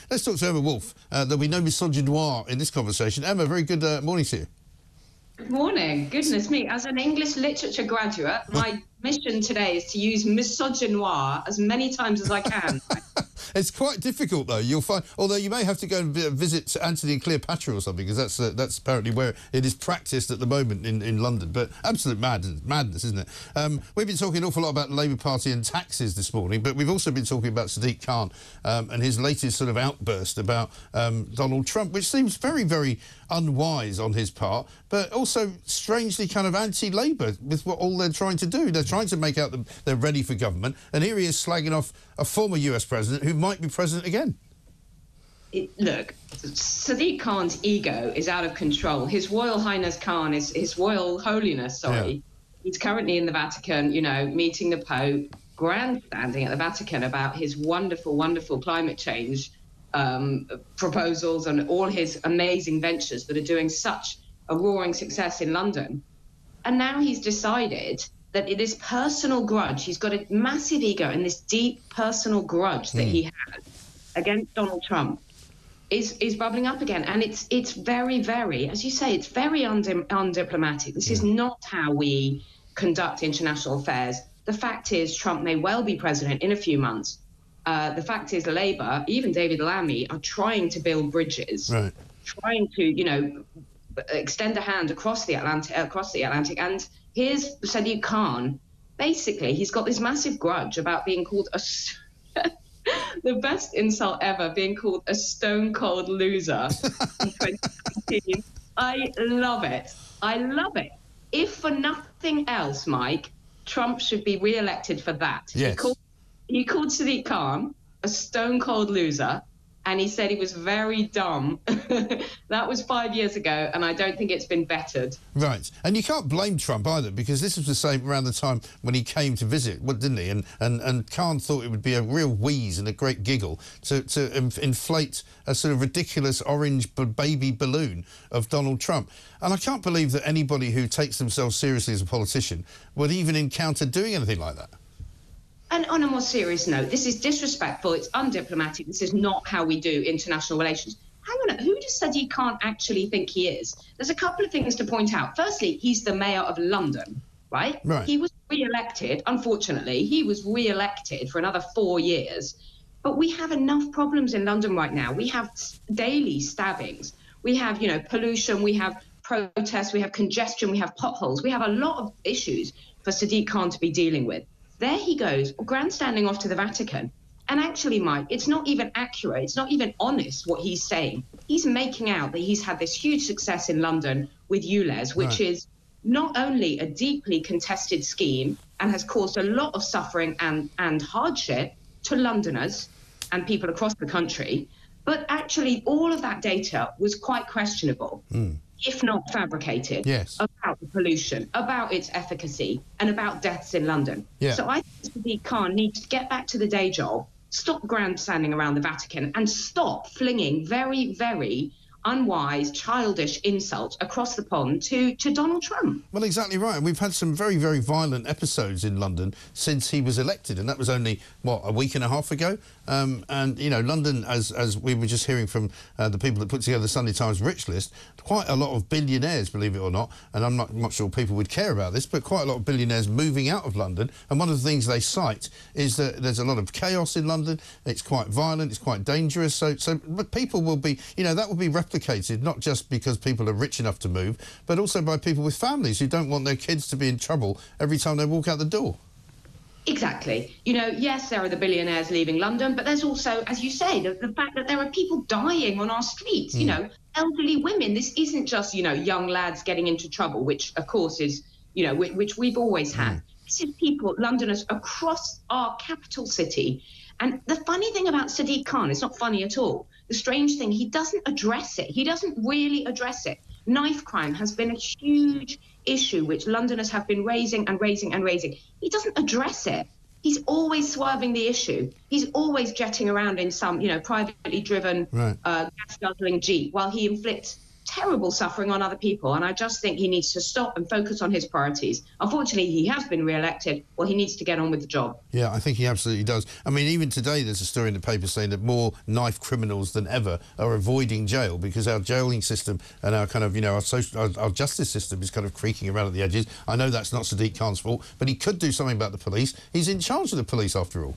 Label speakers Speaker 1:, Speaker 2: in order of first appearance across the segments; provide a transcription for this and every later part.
Speaker 1: Let's talk to Emma Wolfe. There'll be no misogynoir in this conversation. Emma, very good morning to you.
Speaker 2: Good morning. Goodness me. As an English literature graduate, my mission today is to use misogynoir as many times as I can.
Speaker 1: It's quite difficult, though. You'll find, although you may have to go and visit Antony and Cleopatra or something, because that's apparently where it is practised at the moment in London. But absolute madness, isn't it? We've been talking an awful lot about the Labour Party and taxes this morning, but we've also been talking about Sadiq Khan and his latest sort of outburst about Donald Trump, which seems very, very unwise on his part, but also strangely kind of anti-Labour with what all they're trying to do. They're trying to make out that they're ready for government, and here he is slagging off a former US president who might be president again.
Speaker 2: Look, Sadiq Khan's ego is out of control. His Royal Highness Khan, his Royal Holiness, sorry, yeah. He's currently in the Vatican, you know, meeting the Pope, grandstanding at the Vatican about his wonderful, wonderful climate change proposals and all his amazing ventures that are doing such a roaring success in London. And now he's decided that this personal grudge, he's got a massive ego, and this deep personal grudge that he had against Donald Trump is bubbling up again. And it's very, very, as you say, it's very undiplomatic. This is not how we conduct international affairs. The fact is, Trump may well be president in a few months. The fact is, Labour, even David Lammy, are trying to build bridges, trying to, you know, extend a hand across the Atlantic. And here's Sadiq Khan. Basically, he's got this massive grudge about being called the best insult ever, being called a stone-cold loser in 2019. I love it. I love it. If for nothing else, Mike, Trump should be re-elected for that.
Speaker 1: Yes.
Speaker 2: He called Sadiq Khan a stone-cold loser, and he said he was very dumb. That was 5 years ago, and I don't think it's been bettered.
Speaker 1: Right. And you can't blame Trump either, because this was the same around the time when he came to visit, didn't he? And Khan thought it would be a real wheeze and a great giggle to inflate a sort of ridiculous orange baby balloon of Donald Trump. And I can't believe that anybody who takes themselves seriously as a politician would even encounter doing anything like that.
Speaker 2: And on a more serious note, this is disrespectful, it's undiplomatic, this is not how we do international relations. Hang on, who does Sadiq Khan actually think he is? There's a couple of things to point out. Firstly, he's the mayor of London, right? He was re-elected, unfortunately, he was re-elected for another 4 years. But we have enough problems in London right now. We have daily stabbings. We have, you know, pollution, we have protests, we have congestion, we have potholes. We have a lot of issues for Sadiq Khan to be dealing with. There he goes, grandstanding off to the Vatican. And actually, Mike, it's not even accurate. It's not even honest what he's saying. He's making out that he's had this huge success in London with ULEZ, which is not only a deeply contested scheme and has caused a lot of suffering and hardship to Londoners and people across the country, but actually all of that data was quite questionable. If not fabricated, about the pollution, about its efficacy, and about deaths in London. So I think Sadiq Khan needs to get back to the day job, stop grandstanding around the Vatican, and stop flinging very, very unwise, childish insults across the pond to Donald Trump.
Speaker 1: Well, exactly right. And we've had some very, very violent episodes in London since he was elected, and that was only, what, a week and a half ago? And, you know, London, as we were just hearing from the people that put together the Sunday Times Rich List, quite a lot of billionaires, believe it or not, and I'm not sure people would care about this, but quite a lot of billionaires moving out of London. And one of the things they cite is that there's a lot of chaos in London. It's quite violent, it's quite dangerous. But people will be, you know, that will be replicated, not just because people are rich enough to move, but also by people with families who don't want their kids to be in trouble every time they walk out the door.
Speaker 2: Exactly. You know, yes, there are the billionaires leaving London, but there's also, as you say, the fact that there are people dying on our streets, you know, elderly women. This isn't just, you know, young lads getting into trouble, which, of course, is, you know, which we've always had. This is people, Londoners, across our capital city. And the funny thing about Sadiq Khan, it's not funny at all. The strange thing, he doesn't address it. He doesn't really address it. Knife crime has been a huge issue which Londoners have been raising and raising and raising. He doesn't address it. He's always swerving the issue. He's always jetting around in some, you know, privately driven gas-guzzling Jeep while he inflicts terrible suffering on other people. And I just think he needs to stop and focus on his priorities. Unfortunately, he has been re-elected. Well, he needs to get on with the job.
Speaker 1: Yeah, I think he absolutely does. I mean, even today there's a story in the paper saying that more knife criminals than ever are avoiding jail because our jailing system and our kind of, you know, our justice system is kind of creaking around at the edges. I know that's not Sadiq Khan's fault, but he could do something about the police. He's in charge of the police after all.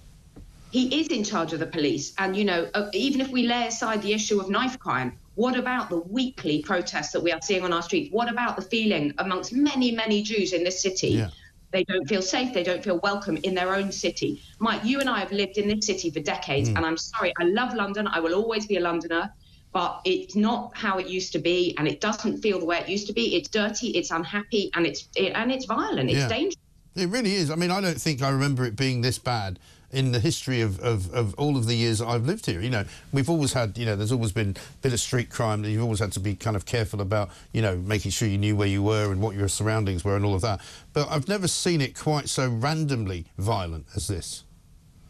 Speaker 2: He is in charge of the police. And, you know, even if we lay aside the issue of knife crime, what about the weekly protests that we are seeing on our streets? What about the feeling amongst many, many Jews in this city? Yeah. They don't feel safe. They don't feel welcome in their own city. Mike, you and I have lived in this city for decades, and I'm sorry, I love London. I will always be a Londoner, but it's not how it used to be, and it doesn't feel the way it used to be. It's dirty, it's unhappy, and it's violent. It's dangerous.
Speaker 1: It really is. I mean, I don't think I remember it being this bad in the history of all of the years that I've lived here. You know, we've always had, you know, there's always been a bit of street crime that you've always had to be kind of careful about, you know, making sure you knew where you were and what your surroundings were and all of that. But I've never seen it quite so randomly violent as this.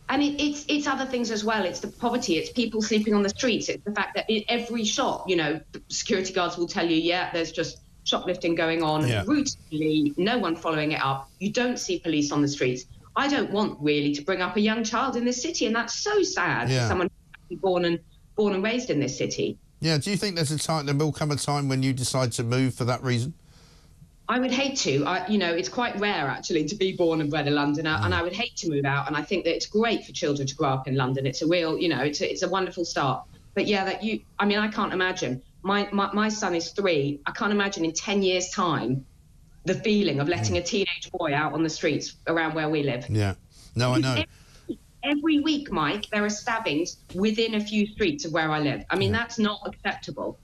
Speaker 2: And it's other things as well. It's the poverty. It's people sleeping on the streets. It's the fact that in every shop, you know, security guards will tell you, yeah, there's just shoplifting going on routinely, no one following it up. You don't see police on the streets. I don't want really to bring up a young child in this city, and that's so sad for someone born and raised in this city. Yeah,
Speaker 1: do you think there will come a time when you decide to move for that reason?
Speaker 2: I would hate to. You know, it's quite rare actually to be born and bred a Londoner, and I would hate to move out. And I think that it's great for children to grow up in London. It's a real, you know, it's a wonderful start. But yeah, I mean, I can't imagine. My son is 3. I can't imagine in 10 years' time the feeling of letting a teenage boy out on the streets around where we live.
Speaker 1: Yeah. No, I know.
Speaker 2: Every week, Mike, there are stabbings within a few streets of where I live. I mean, that's not acceptable.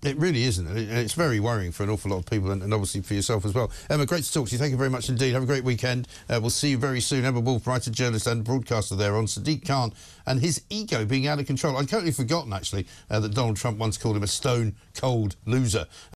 Speaker 1: It really isn't. It's very worrying for an awful lot of people and obviously for yourself as well. Emma, great to talk to you. Thank you very much indeed. Have a great weekend. We'll see you very soon. Emma Wolf, writer, journalist and broadcaster there on Sadiq Khan and his ego being out of control. I'd totally forgotten, actually, that Donald Trump once called him a stone-cold loser.